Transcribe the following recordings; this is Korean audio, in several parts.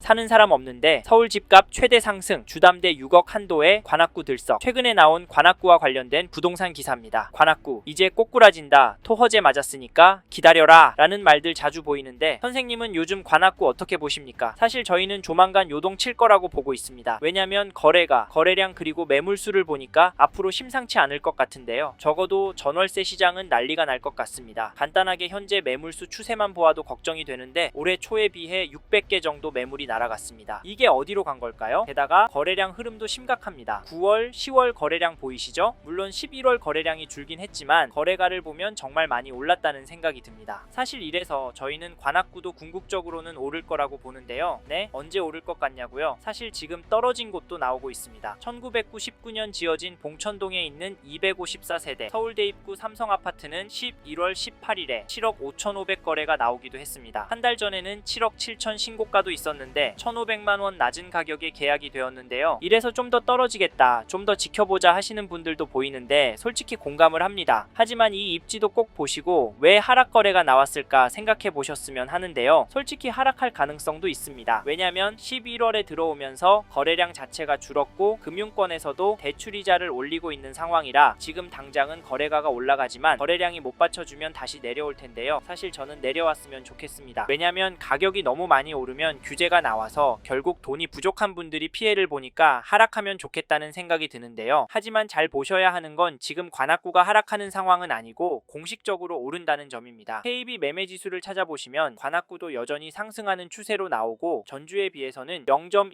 사는 사람 없는데 서울 집값 최대 상승, 주담대 6억 한도에 관악구 들썩. 최근에 나온 관악구와 관련된 부동산 기사입니다. 관악구 이제 꼬꾸라진다, 토허제 맞았으니까 기다려라 라는 말들 자주 보이는데 선생님은 요즘 관악구 어떻게 보십니까? 사실 저희는 조만간 요동 칠 거라고 보고 있습니다. 왜냐면 거래량 그리고 매물수를 보니까 앞으로 심상치 않을 것 같은데요. 적어도 전월세 시장은 난리가 날 것 같습니다. 간단하게 현재 매물수 추세만 보아도 걱정이 되는데 올해 초에 비해 600개 정도 매물이 날아갔습니다. 이게 어디로 간 걸까요? 게다가 거래량 흐름도 심각합니다. 9월, 10월 거래량 보이시죠? 물론 11월 거래량이 줄긴 했지만 거래가를 보면 정말 많이 올랐다는 생각이 듭니다. 사실 이래서 저희는 관악구도 궁극적으로는 오를 거라고 보는데요. 네? 언제 오를 것 같냐고요? 사실 지금 떨어진 곳도 나오고 있습니다. 1999년 지어진 봉천동에 있는 254세대 서울대 입구 삼성아파트는 11월 18일에 7억 5,500 거래가 나오기도 했습니다. 한 달 전에는 7억 7천 신고가도 있었는데 1,500만원 낮은 가격에 계약이 되었는데요. 이래서 좀 더 떨어지겠다, 좀 더 지켜보자 하시는 분들도 보이는데 솔직히 공감을 합니다. 하지만 이 입지도 꼭 보시고 왜 하락 거래가 나왔을까 생각해 보셨으면 하는데요. 솔직히 하락할 가능성도 있습니다. 왜냐면 11월에 들어오면서 거래량 자체가 줄었고 금융권에서도 대출이자를 올리고 있는 상황이라 지금 당장은 거래가가 올라가지만 거래량이 못 받쳐주면 다시 내려올 텐데요. 사실 저는 내려왔으면 좋겠습니다. 왜냐면 가격이 너무 많이 오르면 규제가 나와서 결국 돈이 부족한 분들이 피해를 보니까 하락하면 좋겠다는 생각이 드는데요. 하지만 잘 보셔야 하는 건 지금 관악구가 하락하는 상황은 아니고 공식적으로 오른다는 점입니다. KB 매매지수를 찾아보시면 관악구도 여전히 상승하는 추세로 나오고 전주에 비해서는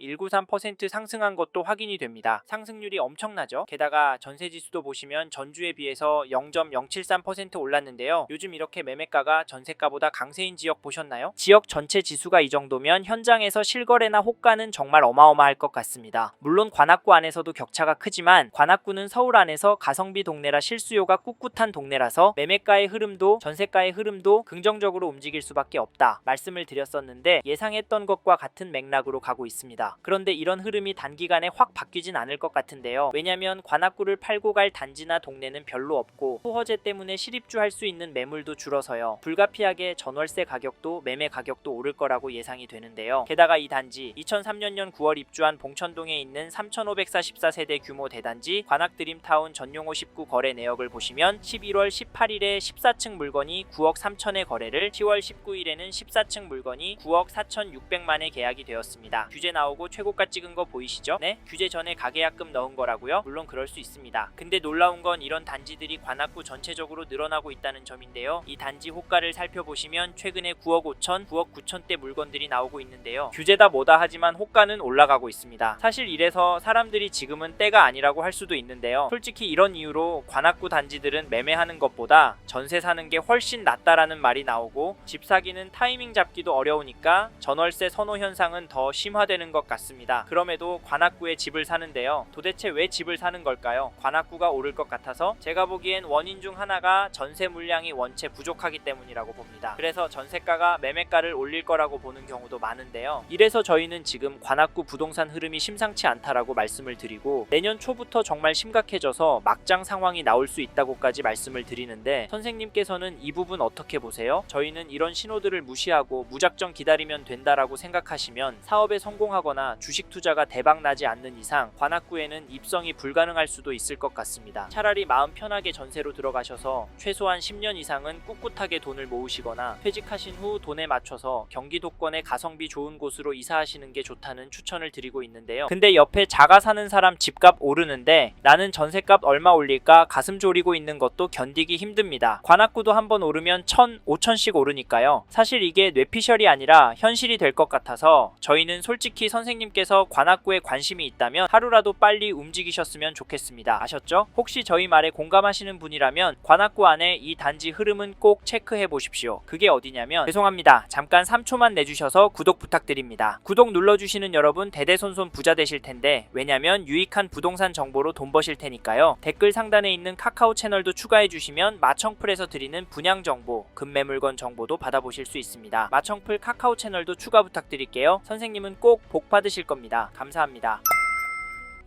0.193% 상승한 것도 확인이 됩니다. 상승률이 엄청나죠? 게다가 전세지수도 보시면 전주에 비해서 0.073% 올랐는데요. 요즘 이렇게 매매가가 전세가보다 강세인 지역 보셨나요? 지역 전체 지수가 이 정도면 현장에서 실거래나 호가는 정말 어마어마할 것 같습니다. 물론 관악구 안에서도 격차가 크지만 관악구는 서울 안에서 가성비 동네라 실수요가 꿋꿋한 동네라서 매매가의 흐름도 전세가의 흐름도 긍정적으로 움직일 수밖에 없다 말씀을 드렸었는데 예상했던 것과 같은 맥락으로 가고 있습니다. 그런데 이런 흐름이 단기간에 확 바뀌진 않을 것 같은데요. 왜냐면 관악구를 팔고 갈 단지나 동네는 별로 없고 토허제 때문에 실입주할 수 있는 매물도 줄어서요. 불가피하게 전월세 가격도 매매 가격도 오를 거라고 예상이 되는데요. 게다가 이 단지 2003년 9월 입주한 봉천동에 있는 3,544세대 규모 대단지 관악드림타운 전용호 19 거래 내역을 보시면 11월 18일에 14층 물건이 9억 3천에 거래를 10월 19일에는 14층 물건이 9억 4,600만에 계약이 되었습니다. 규제 나오고 최고가 찍은 거 보이시죠? 네? 규제 전에 가계약금 넣은 거라고요? 물론 그럴 수 있습니다. 근데 놀라운 건 이런 단지들이 관악구 전체적으로 늘어나고 있다는 점인데요. 이 단지 호가를 살펴보시면 최근에 9억 5천, 9억 9천대 물건들이 나오고 있는데요. 규제다 뭐다 하지만 호가는 올라가고 있습니다. 사실 이래서 사람들이 지금은 때가 아니라고 할 수도 있는데요. 솔직히 이런 이유로 관악구 단지들은 매매하는 것보다 전세 사는 게 훨씬 낫다라는 말이 나오고 집 사기는 타이밍 잡기도 어려우니까 전월세 선호 현상은 더 심화되는 것 같습니다. 그럼에도 관악구에 집을 사는데요. 도대체 왜 집을 사는 걸까요? 관악구가 오를 것 같아서 제가 보기엔 원인 중 하나가 전세 물량이 원체 부족하기 때문이라고 봅니다. 그래서 전세가가 매매가를 올릴 거라고 보는 경우도 많은데요. 이래서 저희는 지금 관악구 부동산 흐름이 심상치 않다라고 말씀을 드리고 내년 초부터 정말 심각해져서 막장 상황이 나올 수 있다고까지 말씀을 드리는데 선생님께서는 이 부분 어떻게 보세요? 저희는 이런 신호들을 무시하고 무작정 기다리면 된다라고 생각하시면 사업에 성공하거나 주식 투자가 대박 나지 않는 이상 관악구에는 입성이 불가능할 수도 있을 것 같습니다. 차라리 마음 편하게 전세로 들어가셔서 최소한 10년 이상은 꿋꿋하게 돈을 모으시거나 퇴직하신 후 돈에 맞춰서 경기도권의 가성비 좋은 곳으로 이사하시는 게 좋다는 추천을 드리고 있는데요. 근데 옆에 자가 사는 사람 집값 오르는데 나는 전세값 얼마 올릴까 가슴 졸이고 있는 것도 견디기 힘듭니다. 관악구도 한번 오르면 1,000, 5천씩 오르니까요. 사실 이게 뇌피셜이 아니라 현실이 될 것 같아서 저희는 솔직히 선생님께서 관악구에 관심이 있다면 하루라도 빨리 움직이셨으면 좋겠습니다. 아셨죠? 혹시 저희 말에 공감하시는 분이라면 관악구 안에 이 단지 흐름은 꼭 체크해 보십시오. 그게 어디냐면 죄송합니다. 잠깐 3초만 내주셔서 구독 부탁드립니다. 구독 눌러주시는 여러분 대대손손 부자 되실 텐데 왜냐면 유익한 부동산 정보로 돈 버실 테니까요. 댓글 상단에 있는 카카오 채널도 추가해 주시면 마청풀에서 드리는 분양 정보, 급매물건 정보도 받아보실 수 있습니다. 마청풀 카카오 채널도 추가 부탁드릴게요. 선생님은 꼭 복 받으실 겁니다. 감사합니다.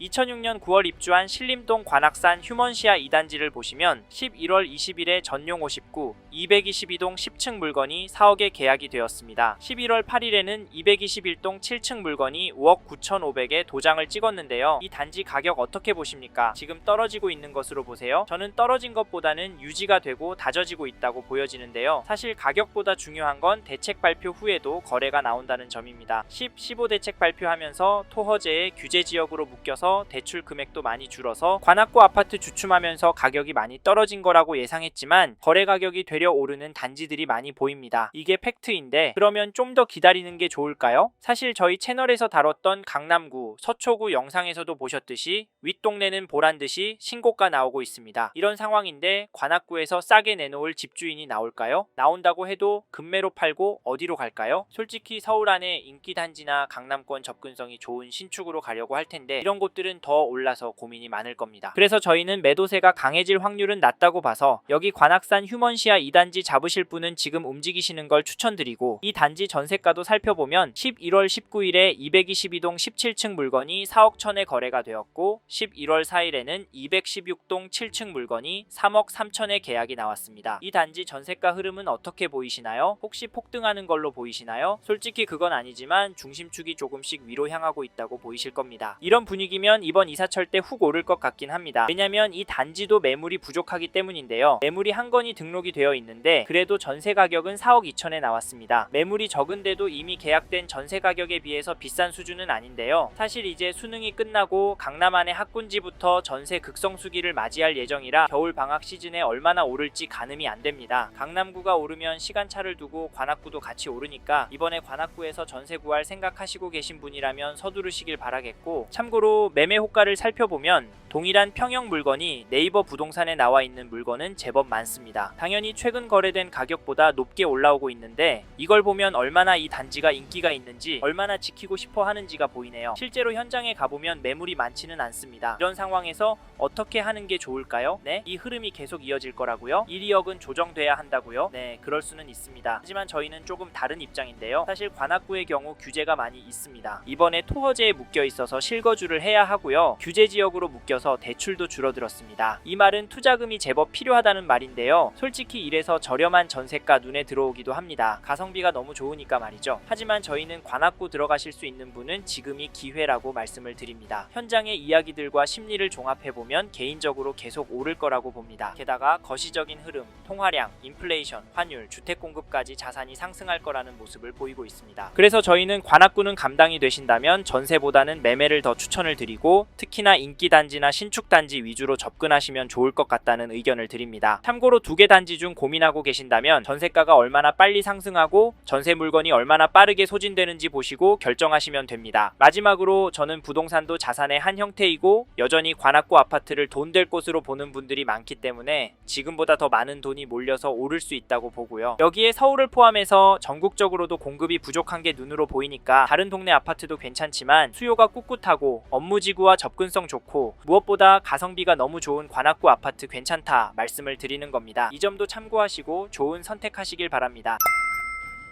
2006년 9월 입주한 신림동 관악산 휴먼시아 2단지를 보시면 11월 20일에 전용 59, 222동 10층 물건이 4억에 계약이 되었습니다. 11월 8일에는 221동 7층 물건이 5억 9,500에 도장을 찍었는데요. 이 단지 가격 어떻게 보십니까? 지금 떨어지고 있는 것으로 보세요. 저는 떨어진 것보다는 유지가 되고 다져지고 있다고 보여지는데요. 사실 가격보다 중요한 건 대책 발표 후에도 거래가 나온다는 점입니다. 15 대책 발표하면서 토허제의 규제 지역으로 묶여서 대출 금액도 많이 줄어서 관악구 아파트 주춤하면서 가격이 많이 떨어진 거라고 예상했지만 거래 가격이 되려 오르는 단지들이 많이 보입니다. 이게 팩트인데 그러면 좀 더 기다리는 게 좋을까요? 사실 저희 채널에서 다뤘던 강남구, 서초구 영상에서도 보셨듯이 윗동네는 보란듯이 신고가 나오고 있습니다. 이런 상황인데 관악구에서 싸게 내놓을 집주인이 나올까요? 나온다고 해도 급매로 팔고 어디로 갈까요? 솔직히 서울 안에 인기 단지나 강남권 접근성이 좋은 신축으로 가려고 할 텐데 이런 곳들은 더 올라서 고민이 많을 겁니다. 그래서 저희는 매도세가 강해질 확률은 낮다고 봐서 여기 관악산 휴먼시아 2단지 잡으실 분은 지금 움직이시는 걸 추천드리고 이 단지 전세가도 살펴보면 11월 19일에 222동 17층 물건이 4억 1천에 거래가 되었고 11월 4일에는 216동 7층 물건이 3억 3천에 계약이 나왔습니다. 이 단지 전세가 흐름은 어떻게 보이시나요? 혹시 폭등하는 걸로 보이시나요? 솔직히 그건 아니지만 중심축이 조금씩 위로 향하고 있다고 보이실 겁니다. 이런 분위기면 이번 이사철 때 훅 오를 것 같긴 합니다. 왜냐면 이 단지도 매물이 부족하기 때문인데요. 매물이 한 건이 등록이 되어 있는데 그래도 전세 가격은 4억 2천에 나왔습니다. 매물이 적은데도 이미 계약된 전세 가격에 비해서 비싼 수준은 아닌데요. 사실 이제 수능이 끝나고 강남 안의 학군지부터 전세 극성수기를 맞이할 예정이라 겨울 방학 시즌에 얼마나 오를지 가늠이 안 됩니다. 강남구가 오르면 시간차를 두고 관악구도 같이 오르니까 이번에 관악구에서 전세 구할 생각하시고 계신 분이라면 서두르시길 바라겠고, 참고로 매매 호가를 살펴보면 동일한 평형 물건이 네이버 부동산에 나와 있는 물건은 제법 많습니다. 당연히 최근 거래된 가격보다 높게 올라오고 있는데 이걸 보면 얼마나 이 단지가 인기가 있는지, 얼마나 지키고 싶어 하는지가 보이네요. 실제로 현장에 가보면 매물이 많지는 않습니다. 이런 상황에서 어떻게 하는 게 좋을까요? 네, 이 흐름이 계속 이어질 거라고요? 1,2억은 조정돼야 한다고요? 네, 그럴 수는 있습니다. 하지만 저희는 조금 다른 입장인데요. 사실 관악구의 경우 규제가 많이 있습니다. 이번에 토허제에 묶여 있어서 실거주를 해야 하고요. 규제 지역으로 묶여서 대출도 줄어들었습니다. 이 말은 투자금이 제법 필요하다는 말인데요. 솔직히 이래서 저렴한 전세가 눈에 들어오기도 합니다. 가성비가 너무 좋으니까 말이죠. 하지만 저희는 관악구 들어가실 수 있는 분은 지금이 기회라고 말씀을 드립니다. 현장의 이야기들과 심리를 종합해보면 개인적으로 계속 오를 거라고 봅니다. 게다가 거시적인 흐름, 통화량, 인플레이션, 환율, 주택 공급까지 자산이 상승할 거라는 모습을 보이고 있습니다. 그래서 저희는 관악구는 감당이 되신다면 전세보다는 매매를 더 추천을 드리고, 특히나 인기 단지나 신축 단지 위주로 접근하시면 좋을 것 같다는 의견을 드립니다. 참고로 두 개 단지 중 고민하고 계신다면 전세가가 얼마나 빨리 상승하고 전세 물건이 얼마나 빠르게 소진되는지 보시고 결정하시면 됩니다. 마지막으로 저는 부동산도 자산의 한 형태이고 여전히 관악구 아파트를 돈 될 곳으로 보는 분들이 많기 때문에 지금보다 더 많은 돈이 몰려서 오를 수 있다고 보고요. 여기에 서울을 포함해서 전국적으로도 공급이 부족한 게 눈으로 보이니까 다른 동네 아파트도 괜찮지만 수요가 꿋꿋하고 업무지구와 접근성 좋고 무엇보다 가성비가 너무 좋은 관악구 아파트 괜찮다 말씀을 드리는 겁니다. 이 점도 참고하시고 좋은 선택하시길 바랍니다.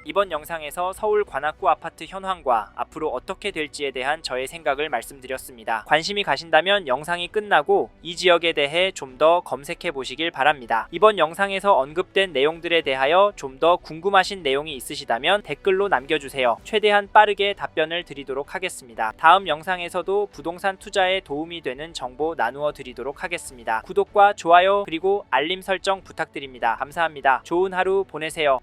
이번 영상에서 서울 관악구 아파트 현황과 앞으로 어떻게 될지에 대한 저의 생각을 말씀드렸습니다. 관심이 가신다면 영상이 끝나고 이 지역에 대해 좀 더 검색해 보시길 바랍니다. 이번 영상에서 언급된 내용들에 대하여 좀 더 궁금하신 내용이 있으시다면 댓글로 남겨주세요. 최대한 빠르게 답변을 드리도록 하겠습니다. 다음 영상에서도 부동산 투자에 도움이 되는 정보 나누어 드리도록 하겠습니다. 구독과 좋아요 그리고 알림 설정 부탁드립니다. 감사합니다. 좋은 하루 보내세요.